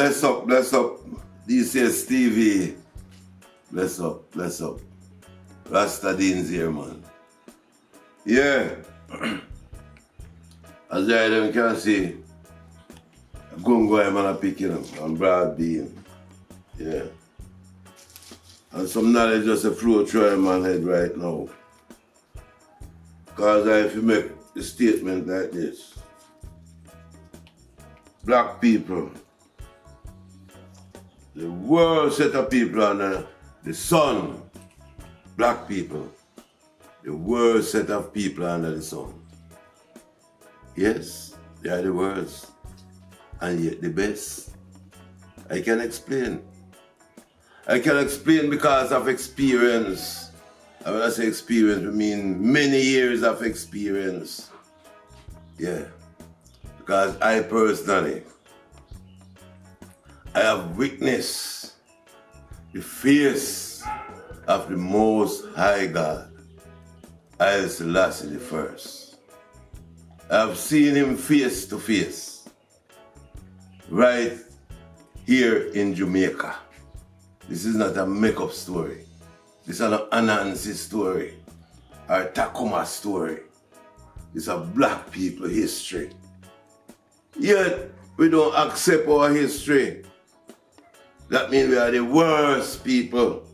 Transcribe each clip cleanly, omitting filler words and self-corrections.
bless up. DCS TV. Bless up. Rasta Dean's here, man. Yeah. As I can see, Gungo man are picking up and Brad Bean. Yeah. And some knowledge just a flow through my head right now. Because if you make a statement like this, black people, the world set of people under the sun, black people, the worst set of people under the sun. Yes, they are the worst, and yet the best. I can explain. I can explain because of experience. And when I say experience, I mean many years of experience. Yeah, because I personally, I have witnessed the face of the Most High God, Haile Selassie the First. I have seen him face to face, right here in Jamaica. This is not a make-up story. This is an Anansi story or Takuma story. It's a black people history. Yet, we don't accept our history. That means we are the worst people.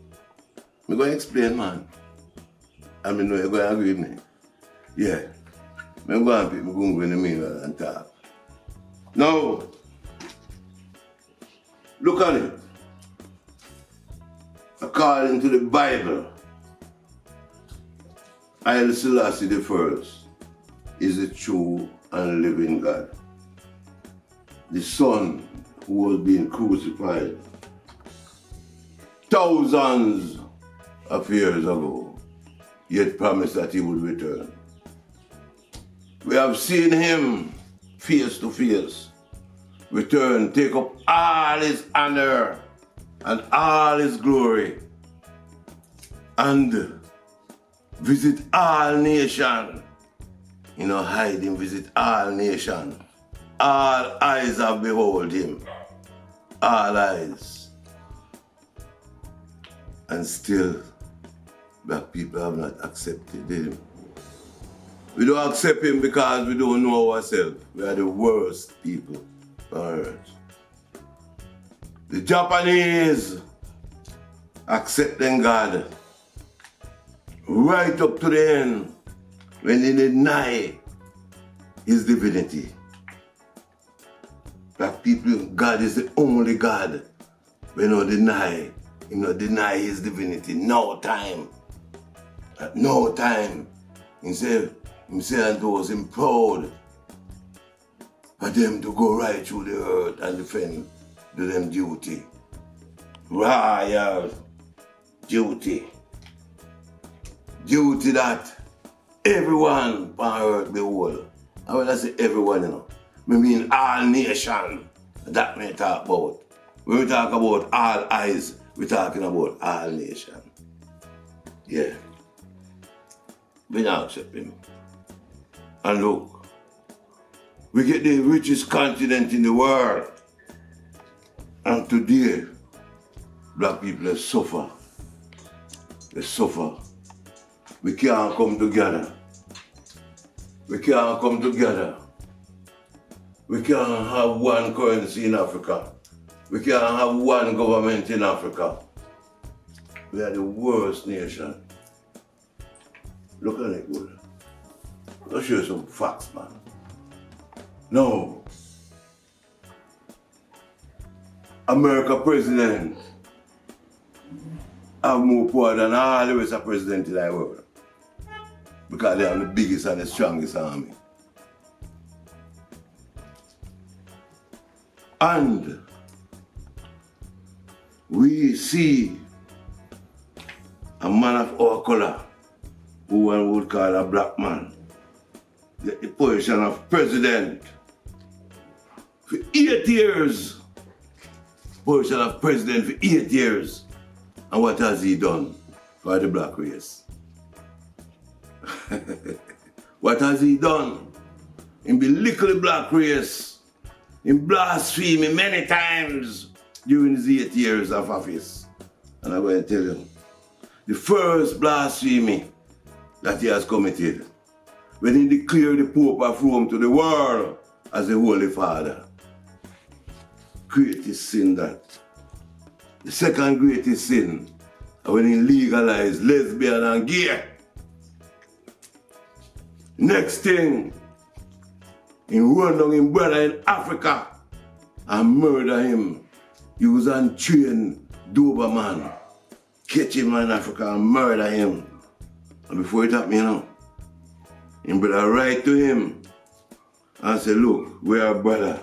I'm going to explain, man. I mean, you're going to agree with me. Yeah. I'm going to go in the middle and talk. Now, look at it. According to the Bible, Haile Selassie the First is the true and living God. The Son who was being crucified thousands of years ago, yet promised that he would return. We have seen him face to face, return, take up all his honor and all his glory, and visit all nations. Hiding, visit all nations. All eyes have behold him. All eyes. And still, black people have not accepted him. We don't accept him because we don't know ourselves. We are the worst people on earth. The Japanese accepting God right up to the end when they deny his divinity. Black people, God is the only God. We don't deny his divinity. No time. At no time. He said unto us, him proud for them to go right through the earth and defend them duty. Royal duty. Duty that everyone on earth behold. And when I say everyone, I mean all nations. That we talk about. When we talk about all eyes, we're talking about all nations. Yeah. We don't accept him. And look, we get the richest continent in the world. And today, black people suffer. They suffer. We can't come together. We can't come together. We can't have one currency in Africa. We can't have one government in Africa. We are the worst nation. Look at it, good. I'll show you some facts, man. No. America president have more power than all the rest of presidents in the world. Because they have the biggest and the strongest army. And we see a man of our color, who one would call a black man, get the position of president for 8 years. Position of president for 8 years. And what has he done for the black race? What has he done? In the little black race, He blasphemed many times during his 8 years of office. And I'm going to tell you, the first blasphemy that he has committed, when he declared the Pope of Rome to the world as the Holy Father. Greatest sin that. The second greatest sin, when he legalized lesbian and gay. Next thing, he run down his brother in Africa and murder him. He was untrained Doberman. Catch him in Africa and murder him. And before it happened, you know, his brother write to him and say, look, we are brother.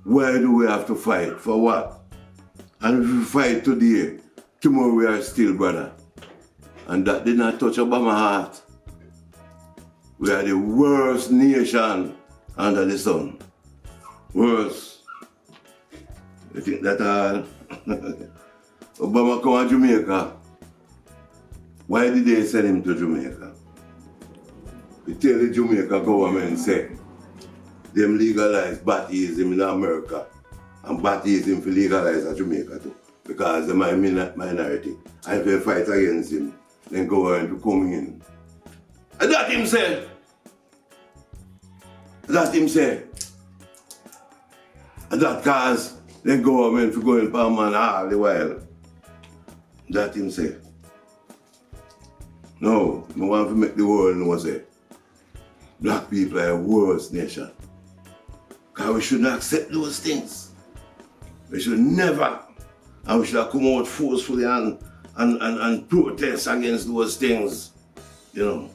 Why do we have to fight? For what? And if we fight today, tomorrow we are still brother. And that did not touch Obama's heart. We are the worst nation under the sun. Worse. You think that Obama come to Jamaica? Why did they send him to Jamaica? We tell the Jamaica government say, them legalize Baptism in America and Baptism for legalize in Jamaica too. Because they're a minority. And if they fight against him, then government will come in. And that him say. That him say. And that cause the government for going for man all the while. That him say. No, I want to make the world know say black people are the worst nation. Because we shouldn't accept those things. We should never. And we should have come out forcefully and protest against those things. You know.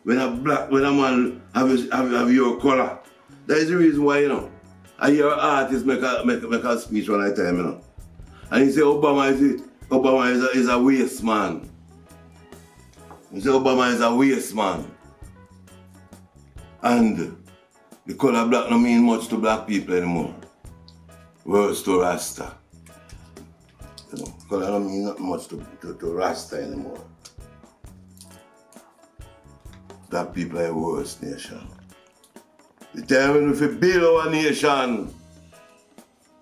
When a man have your color, that is the reason why, you know. I hear artists make a speech one time, you know. And he say Obama is a waste man. He say Obama is a waste man. And the color black don't mean much to black people anymore. Worse to Rasta. You know, color don't mean not much to Rasta anymore. Black people are the worst nation. The time when we build our nation,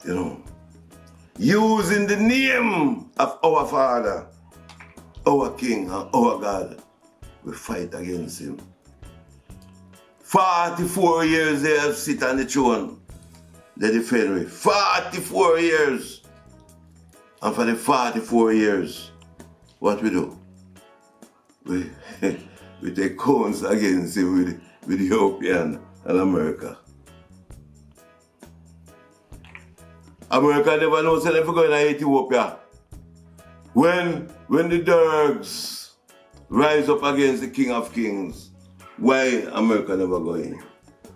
you know, using the name of our Father, our King, and our God, we fight against him. 44 years they have sit on the throne. They defend me. 44 years. And for the 44 years, what we do? We take cones against him with European and America. America never knows if they're going to Ethiopia. When the dogs rise up against the King of Kings, why America never go in?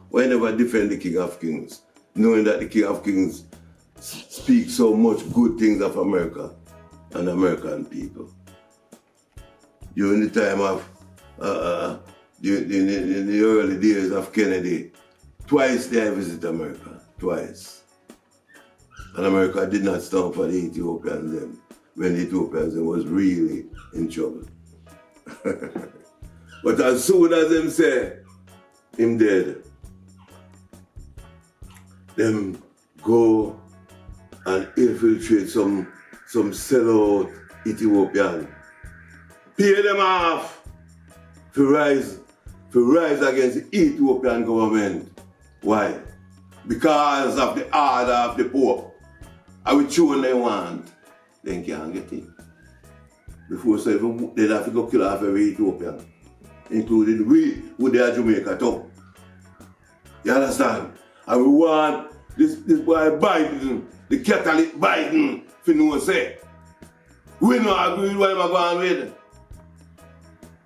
Why never defend the King of Kings, knowing that the King of Kings speaks so much good things of America and American people? During the time of in the early days of Kennedy, twice they visited America, twice. And America did not stand for the Ethiopians then, when the Ethiopians was really in trouble. But as soon as them say him dead, them go and infiltrate some sellout Ethiopian, pay them off to rise against the Ethiopian government. Why? Because of the order of the Pope. And which one they want, they can't get it. Before so they'd have to go kill off every Ethiopian, including we who they are Jamaica too. You understand? And we want this boy Biden, the Catholic Biden, to know say, we don't agree with what I'm going with.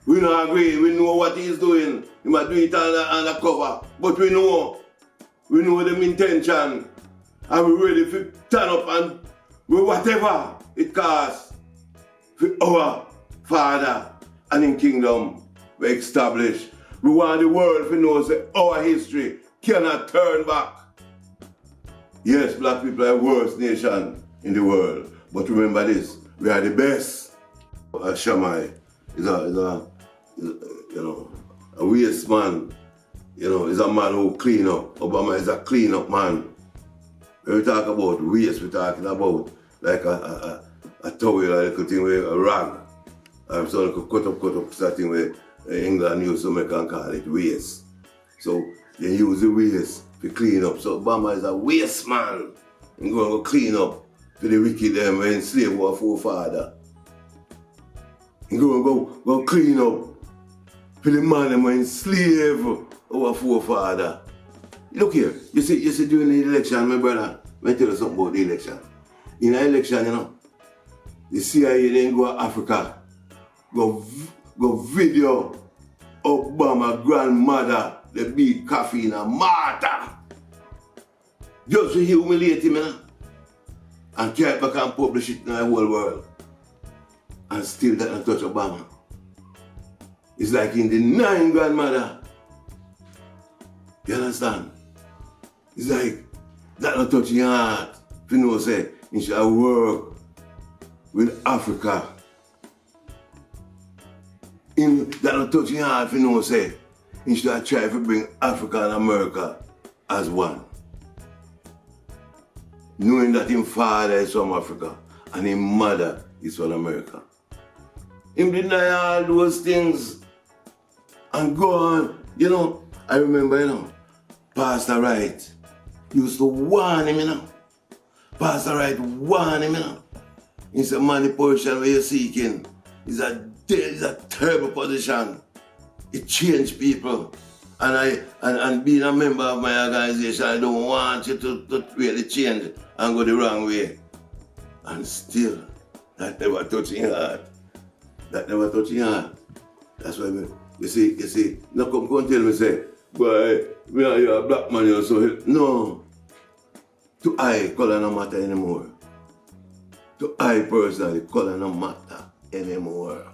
We don't agree, we know what he's doing. He might do it undercover, but we know them intention. And we're ready to turn up and whatever it costs for our Father and in kingdom we establish. We want the world to know that our history cannot turn back. Yes, black people are the worst nation in the world, but remember this, we are the best. Shammai is a waste man. Is a man who clean up. Obama is a clean up man. When we talk about race, we're talking about like a towel, a little thing with a rag. Or so cut up, something where England used to make and call it waste. So they use the waste to clean up. So Obama is a waste man. He's going to go clean up for the wicked them who enslaved our forefather. He's going to go clean up for the man who enslaved our forefather. Look here, you see during the election, my brother, let me tell you something about the election. In the election, you know, the CIA then go to Africa, go video Obama grandmother, the big coffee in a martyr. Just to humiliate him, you know, and carry it back and publish it in the whole world. And still that not touch Obama. It's like in the 9 grandmother. You understand? It's like that not touch your heart. If you know, say, you should work with Africa. In that not touch your heart, if you know, say, you should try to bring Africa and America as one. Knowing that his father is from Africa and his mother is from America. Him deny all those things and go on. You know, I remember, you know, Pastor Wright used to warn him, you know. Pastor Wright warned him, you know. He said, man, the position where you're seeking is a terrible position. It changed people. And being a member of my organization, I don't want you to really change and go the wrong way. And still, that never touched your heart. That never touched your heart. That's why, you see, now come tell me, say, boy, you're a black man, you're so... No. To I, color no matter anymore. To I personally, color no matter anymore.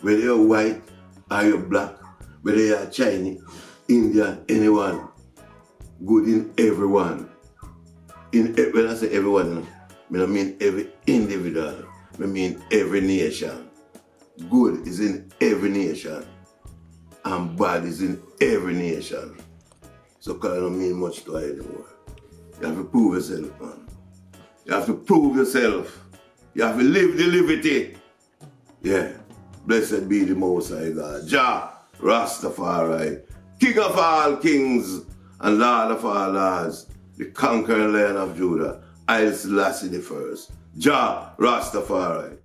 Whether you're white or you're black, whether you're Chinese, Indian, anyone, good in everyone. When I say everyone, I don't mean every individual. I mean every nation. Good is in every nation. And bad is in every nation. So color don't mean much to I anymore. You have to prove yourself, man. You have to prove yourself. You have to live the liberty. Yeah. Blessed be the Most High God. Jah Rastafari, King of all kings and Lord of all lords, the conquering Lion of Judah, Haile Selassie I. Jah Rastafari.